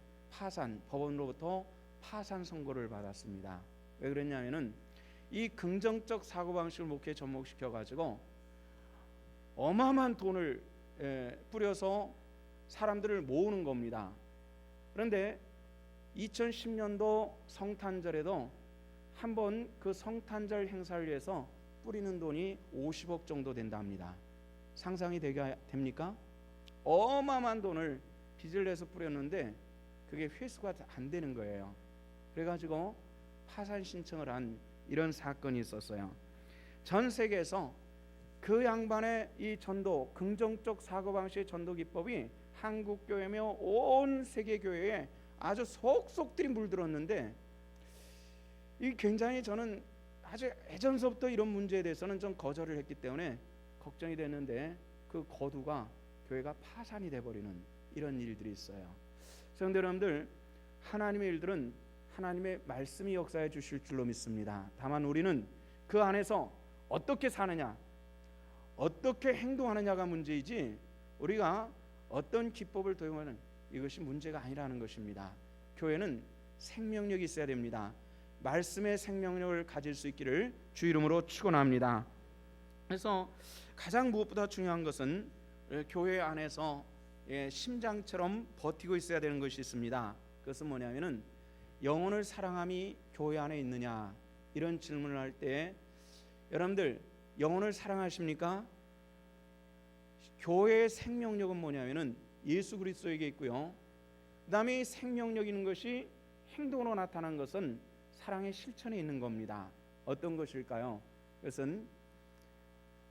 법원으로부터 파산 선고를 받았습니다. 왜 그랬냐면은 이 긍정적 사고방식을 목회에 접목시켜 가지고 어마어마한 돈을 뿌려서 사람들을 모으는 겁니다. 그런데 2010년도 성탄절에도 한번 그 성탄절 행사를 위해서 뿌리는 돈이 50억 정도 된답니다. 상상이 됩니까? 어마어마한 돈을 빚을 내서 뿌렸는데 그게 회수가 안 되는 거예요. 그래가지고 파산 신청을 한 이런 사건이 있었어요. 전 세계에서 그 양반의 이 전도, 긍정적 사고방식의 전도 기법이 한국 교회며 온 세계 교회에 아주 속속들이 물들었는데, 이 굉장히 저는 아주 예전서부터 이런 문제에 대해서는 좀 거절을 했기 때문에 걱정이 됐는데, 그 거두가 교회가 파산이 돼버리는 이런 일들이 있어요. 성도 여러분들, 하나님의 일들은 하나님의 말씀이 역사해 주실 줄로 믿습니다. 다만 우리는 그 안에서 어떻게 사느냐, 어떻게 행동하느냐가 문제이지, 우리가 어떤 기법을 도용하는 이것이 문제가 아니라는 것입니다. 교회는 생명력이 있어야 됩니다. 말씀의 생명력을 가질 수 있기를 주 이름으로 축원합니다. 그래서 가장 무엇보다 중요한 것은 교회 안에서 심장처럼 버티고 있어야 되는 것이 있습니다. 그것은 뭐냐면은 영혼을 사랑함이 교회 안에 있느냐, 이런 질문을 할 때 여러분들 영혼을 사랑하십니까? 교회의 생명력은 뭐냐면은 예수 그리스도에게 있고요. 그다음에 생명력 있는 것이 행동으로 나타난 것은 사랑의 실천에 있는 겁니다. 어떤 것일까요? 그것은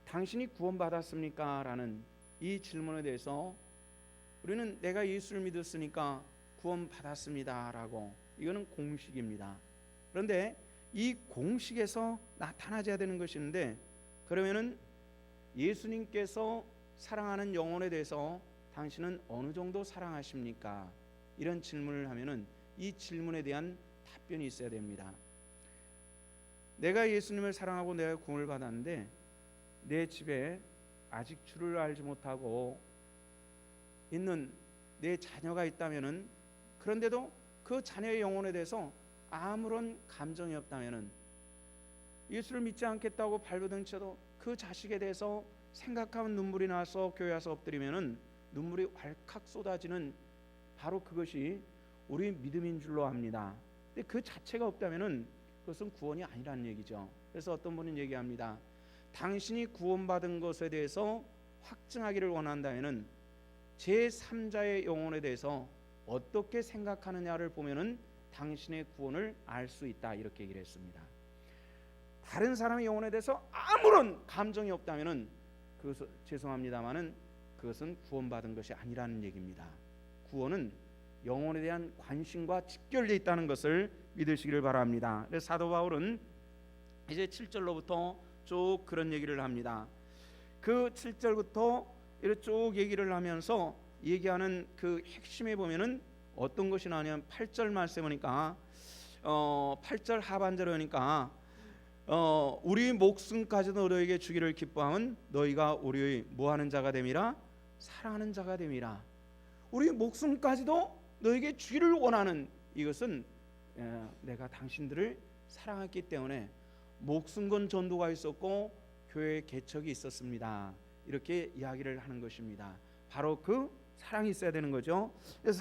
당신이 구원받았습니까? 라는 이 질문에 대해서 우리는 내가 예수를 믿었으니까 구원받았습니다 라고, 이거는 공식입니다. 그런데 이 공식에서 나타나져야 되는 것이 있는데, 그러면은 예수님께서 사랑하는 영혼에 대해서 당신은 어느 정도 사랑하십니까? 이런 질문을 하면은 이 질문에 대한 답변이 있어야 됩니다. 내가 예수님을 사랑하고 내가 구원을 받았는데 내 집에 아직 주를 알지 못하고 있는 내 자녀가 있다면은, 그런데도 그 자녀의 영혼에 대해서 아무런 감정이 없다면은, 예수를 믿지 않겠다고 발버둥쳐도 그 자식에 대해서 생각하면 눈물이 나서 교회 와서 엎드리면은 눈물이 왈칵 쏟아지는, 바로 그것이 우리 믿음인 줄로 압니다. 근데 그 자체가 없다면은 그것은 구원이 아니라는 얘기죠. 그래서 어떤 분은 얘기합니다. 당신이 구원받은 것에 대해서 확증하기를 원한다면은 제3자의 영혼에 대해서 어떻게 생각하느냐를 보면은 당신의 구원을 알 수 있다, 이렇게 얘기를 했습니다. 다른 사람의 영혼에 대해서 아무런 감정이 없다면은 그것은 죄송합니다만은 그것은 구원받은 것이 아니라는 얘기입니다. 구원은 영혼에 대한 관심과 직결되어 있다는 것을 믿으시기를 바랍니다. 그래서 사도 바울은 이제 7절로부터 쭉 그런 얘기를 합니다. 그 7절부터 이렇게 쭉 얘기를 하면서 얘기하는 그 핵심에 보면은 어떤 것이 나오냐면 8절 말씀에 보니까 8절 하반절에 보니까 우리 목숨까지도 너희에게 주기를 기뻐하면 너희가 우리의 뭐하는 자가 됨이라? 사랑하는 자가 됨이라. 우리 목숨까지도 너희에게 주기를 원하는, 이것은 내가 당신들을 사랑했기 때문에 목숨 건 전도가 있었고 교회의 개척이 있었습니다. 이렇게 이야기를 하는 것입니다. 바로 그 사랑이 있어야 되는 거죠. 그래서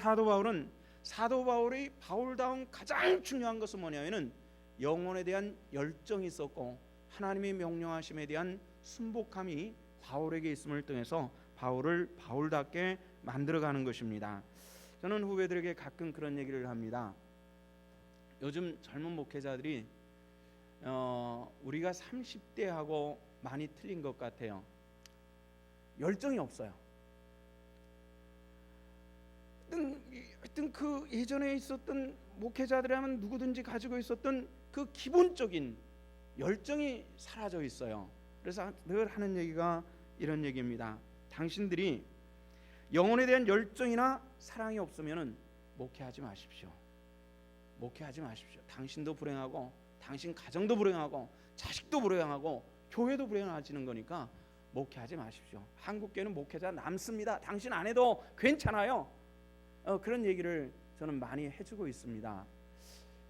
사도 바울의 바울다운 가장 중요한 것은 뭐냐면은 영혼에 대한 열정이 있었고 하나님의 명령하심에 대한 순복함이 바울에게 있음을 통해서 바울을 바울답게 만들어가는 것입니다. 저는 후배들에게 가끔 그런 얘기를 합니다. 요즘 젊은 목회자들이 우리가 30대하고 많이 틀린 것 같아요. 열정이 없어요. 하여튼 그 예전에 있었던 목회자들이라면 누구든지 가지고 있었던 그 기본적인 열정이 사라져 있어요. 그래서 늘 하는 얘기가 이런 얘기입니다. 당신들이 영혼에 대한 열정이나 사랑이 없으면 목회하지 마십시오. 목회하지 마십시오. 당신도 불행하고 당신 가정도 불행하고 자식도 불행하고 교회도 불행해지는 거니까 목회하지 마십시오. 한국교회는 목회자 남습니다. 당신 안 해도 괜찮아요. 그런 얘기를 저는 많이 해주고 있습니다.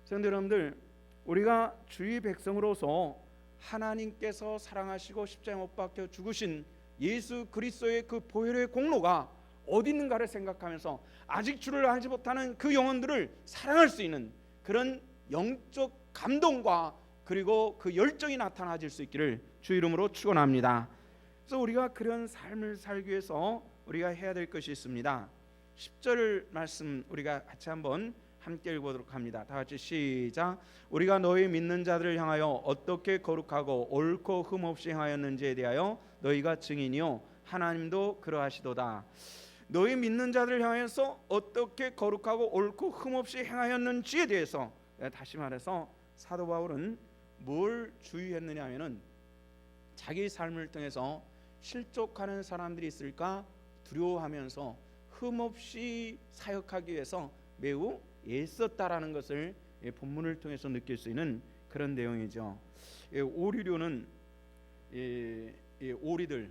그런데 여러분들, 우리가 주의 백성으로서 하나님께서 사랑하시고 십자가에 못 박혀 죽으신 예수 그리스도의 그 보혈의 공로가 어디 있는가를 생각하면서 아직 주를 알지 못하는 그 영혼들을 사랑할 수 있는 그런 영적 감동과 그리고 그 열정이 나타나질 수 있기를 주 이름으로 축원합니다. 그래서 우리가 그런 삶을 살기 위해서 우리가 해야 될 것이 있습니다. 10절 말씀 우리가 같이 한번 함께 읽어보도록 합니다. 다 같이 시작. 우리가 너희 믿는 자들을 향하여 어떻게 거룩하고 옳고 흠없이 행하였는지에 대하여 너희가 증인이요 하나님도 그러하시도다. 너희 믿는 자들을 향해서 어떻게 거룩하고 옳고 흠없이 행하였는지에 대해서, 다시 말해서 사도 바울은 뭘 주의했느냐 하면은 자기 삶을 통해서 실족하는 사람들이 있을까 두려워하면서 흠없이 사역하기 위해서 매우 애썼다라는 것을 본문을 통해서 느낄 수 있는 그런 내용이죠. 오리류는 오리들,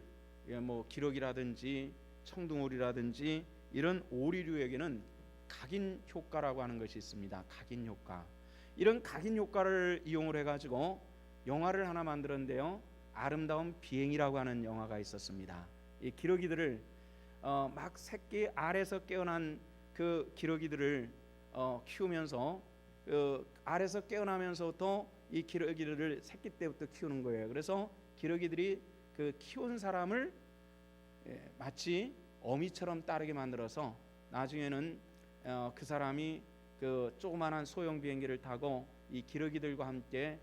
뭐 기러기라든지 청둥오리라든지 이런 오리류에게는 각인 효과라고 하는 것이 있습니다. 각인 효과. 이런 각인 효과를 이용을 해가지고 영화를 하나 만들었는데요. 아름다운 비행이라고 하는 영화가 있었습니다. 이 기러기들을 막 새끼 알에서 깨어난 그 기러기들을 키우면서 알에서 깨어나면서부터 이 기러기들을 새끼 때부터 키우는 거예요. 그래서 기러기들이 그 키운 사람을 마치 어미처럼 따르게 만들어서 나중에는 그 사람이 그 조그만한 소형 비행기를 타고 이 기러기들과 함께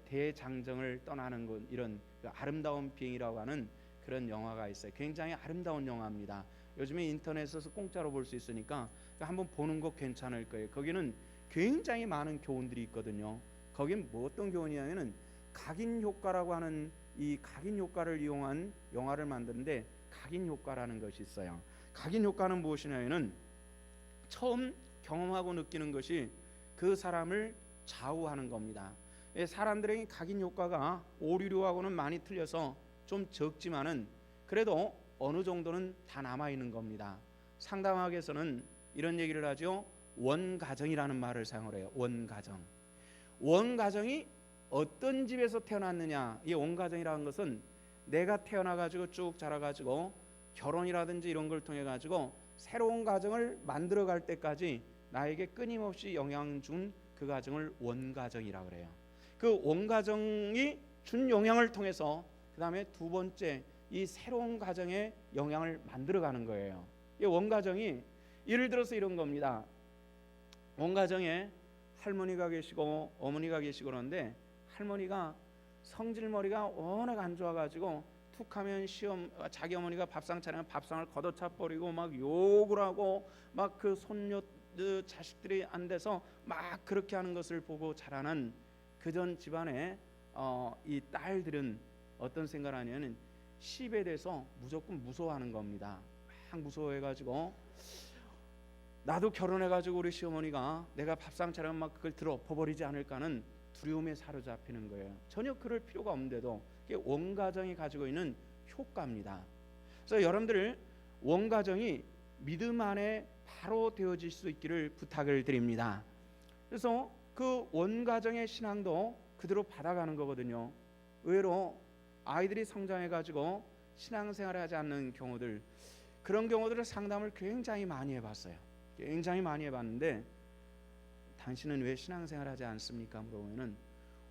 대장정을 떠나는 것, 이런 그 아름다운 비행이라고 하는 그런 영화가 있어요. 굉장히 아름다운 영화입니다. 요즘에 인터넷에서 공짜로 볼 수 있으니까 한번 보는 거 괜찮을 거예요. 거기는 굉장히 많은 교훈들이 있거든요. 거긴 뭐 어떤 교훈이냐면은 각인 효과라고 하는 이 각인 효과를 이용한 영화를 만드는데 각인 효과라는 것이 있어요. 각인 효과는 무엇이냐면은 처음 경험하고 느끼는 것이 그 사람을 좌우하는 겁니다. 사람들에게 각인 효과가 오류류하고는 많이 틀려서 좀 적지만은 그래도 어느 정도는 다 남아 있는 겁니다. 상담학에서는 이런 얘기를 하죠. 원가정이라는 말을 사용을 해요. 원가정. 원가정이 어떤 집에서 태어났느냐. 이 원가정이라는 것은 내가 태어나가지고 쭉 자라가지고 결혼이라든지 이런 걸 통해 가지고 새로운 가정을 만들어갈 때까지 나에게 끊임없이 영향 준 그 가정을 원가정이라고 그래요. 그 원가정이 준 영향을 통해서 그 다음에 두 번째 이 새로운 가정에 영향을 만들어가는 거예요. 이 원가정이 예를 들어서 이런 겁니다. 원가정에 할머니가 계시고 어머니가 계시고 그런데 할머니가 성질머리가 워낙 안 좋아가지고 툭하면 자기 어머니가 밥상 차리면 밥상을 걷어차 버리고 막 욕을 하고 막 그 손녀 자식들이 안 돼서 막 그렇게 하는 것을 보고 자라는 그전 집안에 이 딸들은 어떤 생각을 하냐면 시집에 대해서 무조건 무서워하는 겁니다. 막 무서워해가지고 나도 결혼해가지고 우리 시어머니가 내가 밥상 차리면 막 그걸 들어 엎어버리지 않을까는 두려움에 사로잡히는 거예요. 전혀 그럴 필요가 없는데도 이게 원가정이 가지고 있는 효과입니다. 그래서 여러분들 원가정이 믿음 안에 바로 되어질 수 있기를 부탁을 드립니다. 그래서 그 원가정의 신앙도 그대로 받아가는 거거든요. 의외로 아이들이 성장해가지고 신앙생활을 하지 않는 경우들, 그런 경우들을 상담을 굉장히 많이 해봤어요. 굉장히 많이 해봤는데 당신은 왜 신앙생활을 하지 않습니까? 물어보면은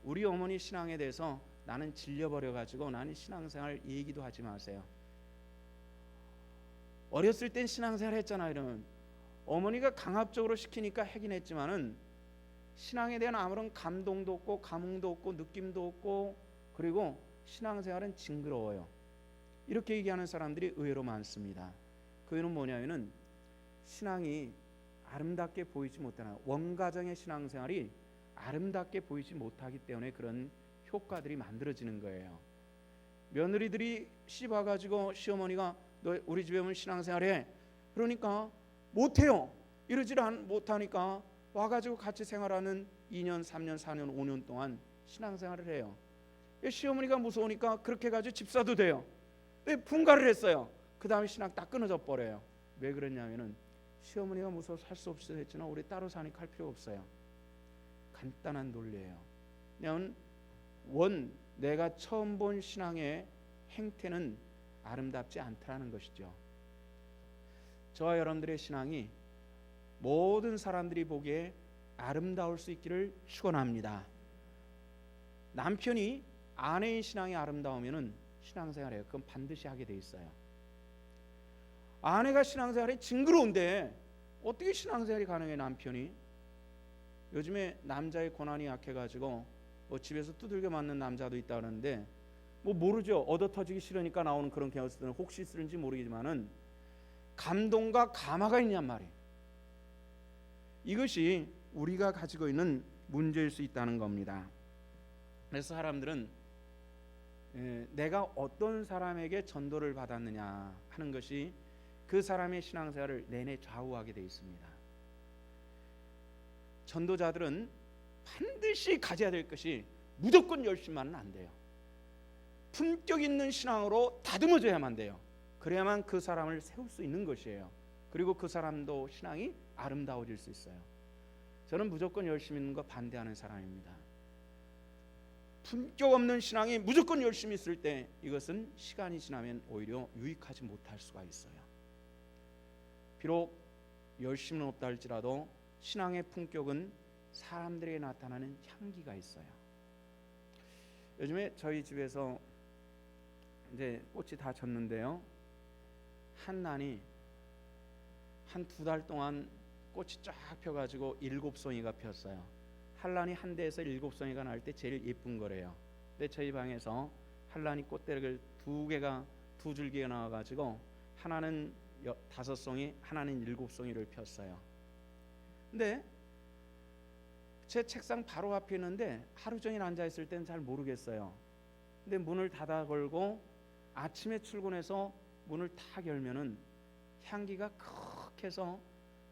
우리 어머니 신앙에 대해서 나는 질려버려가지고 나는 신앙생활 얘기도 하지 마세요. 어렸을 땐 신앙생활 했잖아. 이러면 어머니가 강압적으로 시키니까 하긴 했지만은 신앙에 대한 아무런 감동도 없고 감흥도 없고 느낌도 없고 그리고 신앙생활은 징그러워요. 이렇게 얘기하는 사람들이 의외로 많습니다. 그 이유는 뭐냐면은 신앙이 아름답게 보이지 못하는 원가정의 신앙생활이 아름답게 보이지 못하기 때문에 그런 효과들이 만들어지는 거예요. 며느리들이 시집 와가지고 시어머니가 너 우리 집에 오면 신앙생활해. 그러니까 못해요. 이러질 못하니까 와가지고 같이 생활하는 2년, 3년, 4년, 5년 동안 신앙생활을 해요. 시어머니가 무서우니까 그렇게 해가지고 집사도 돼요. 분가를 했어요. 그 다음에 신앙 딱 끊어져 버려요. 왜 그랬냐면은 시어머니가 무서워서 살 수 없어서 했지만 우리 따로 사니까 할 필요 없어요. 간단한 논리예요. 그냥 내가 처음 본 신앙의 행태는 아름답지 않다는 것이죠. 저와 여러분들의 신앙이 모든 사람들이 보기에 아름다울 수 있기를 축원합니다. 남편이 아내의 신앙이 아름다우면은 신앙생활해요. 그건 반드시 하게 돼 있어요. 아내가 신앙생활이 징그러운데 어떻게 신앙생활이 가능해? 남편이 요즘에 남자의 고난이 약해가지고 뭐 집에서 두들겨 맞는 남자도 있다 그러는데 뭐 모르죠. 얻어터지기 싫으니까 나오는 그런 케어스들은 혹시 쓰는지 모르겠지만은 감동과 감화가 있냔 말이에요. 이것이 우리가 가지고 있는 문제일 수 있다는 겁니다. 그래서 사람들은 내가 어떤 사람에게 전도를 받았느냐 하는 것이 그 사람의 신앙생활을 내내 좌우하게 되어 있습니다. 전도자들은 반드시 가져야 될 것이 무조건 열심만은 안 돼요. 품격 있는 신앙으로 다듬어져야만 돼요. 그래야만 그 사람을 세울 수 있는 것이에요. 그리고 그 사람도 신앙이 아름다워질 수 있어요. 저는 무조건 열심히 있는 거 반대하는 사람입니다. 품격 없는 신앙이 무조건 열심히 있을 때 이것은 시간이 지나면 오히려 유익하지 못할 수가 있어요. 비록 열심은 없다 할지라도 신앙의 품격은 사람들에게 나타나는 향기가 있어요. 요즘에 저희 집에서 이제 꽃이 다 졌는데요. 한 난이 한 2달 동안 꽃이 쫙 펴가지고 7송이가 폈어요. 한란이 한 대에서 7송이가 날 때 제일 예쁜 거래요. 근데 저희 방에서 한란이 꽃대를 2개가 2줄기가 나와가지고 하나는 5송이, 하나는 7송이를 폈어요. 근데 제 책상 바로 앞에 있는데 하루 종일 앉아 있을 때는 잘 모르겠어요. 근데 문을 닫아 걸고 아침에 출근해서 문을 탁 열면은 향기가 크해서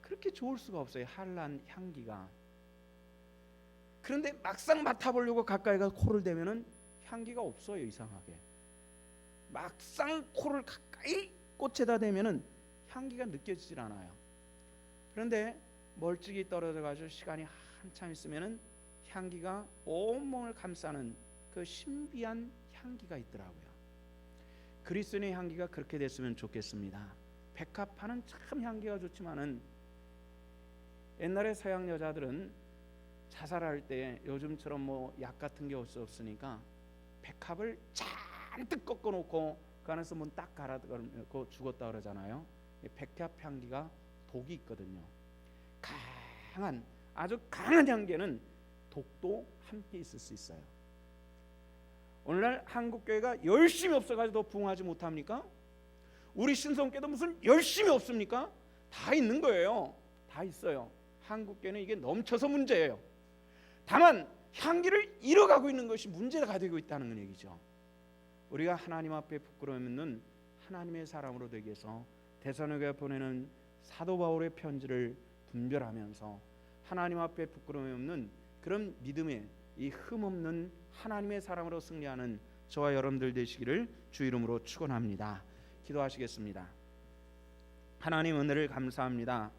그렇게 좋을 수가 없어요. 한란 향기가. 그런데 막상 맡아보려고 가까이 가서 코를 대면은 향기가 없어요. 이상하게. 막상 코를 가까이 꽃에다 대면은 향기가 느껴지질 않아요. 그런데 멀찍이 떨어져 가지고 시간이 한참 있으면은 향기가 온몸을 감싸는 그 신비한 향기가 있더라고요. 그리스도인의 향기가 그렇게 됐으면 좋겠습니다. 백합화는 참 향기가 좋지만은 옛날에 서양 여자들은 자살할 때 요즘처럼 뭐 약 같은 게 없으니까 백합을 잔뜩 꺾어놓고 그 안에서 문 딱 갈아넣고 죽었다 그러잖아요. 백합 향기가 독이 있거든요. 아주 강한 향기는 독도 함께 있을 수 있어요. 오늘날 한국교회가 열심히 없어가지고 더 부흥하지 못합니까? 우리 신성교회도 무슨 열심히 없습니까? 다 있는 거예요. 다 있어요. 한국교회는 이게 넘쳐서 문제예요. 다만 향기를 잃어가고 있는 것이 문제가 되고 있다는 얘기죠. 우리가 하나님 앞에 부끄러움 없는 하나님의 사람으로 되기 위해서 데살로니가에 보내는 사도 바울의 편지를 분별하면서 하나님 앞에 부끄러움이 없는 그런 믿음의 이 흠없는 하나님의 사람으로 승리하는 저와 여러분들 되시기를 주 이름으로 축원합니다. 기도하시겠습니다. 하나님 은혜를 감사합니다.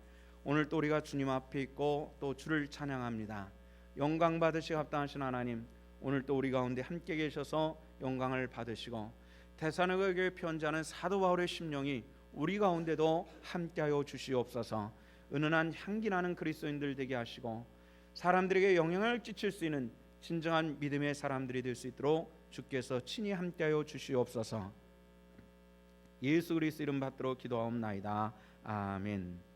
오늘 또 우리가 주님 앞에 있고 또 주를 찬양합니다. 영광 받으시기 합당하신 하나님, 오늘 또 우리 가운데 함께 계셔서 영광을 받으시고 데살로니가 교회 편지하는 사도 바울의 심령이 우리 가운데도 함께하여 주시옵소서. 은은한 향기 나는 그리스도인들 되게 하시고 사람들에게 영향을 끼칠 수 있는 진정한 믿음의 사람들이 될 수 있도록 주께서 친히 함께하여 주시옵소서. 예수 그리스도 이름 받들어 기도하옵나이다. 아멘.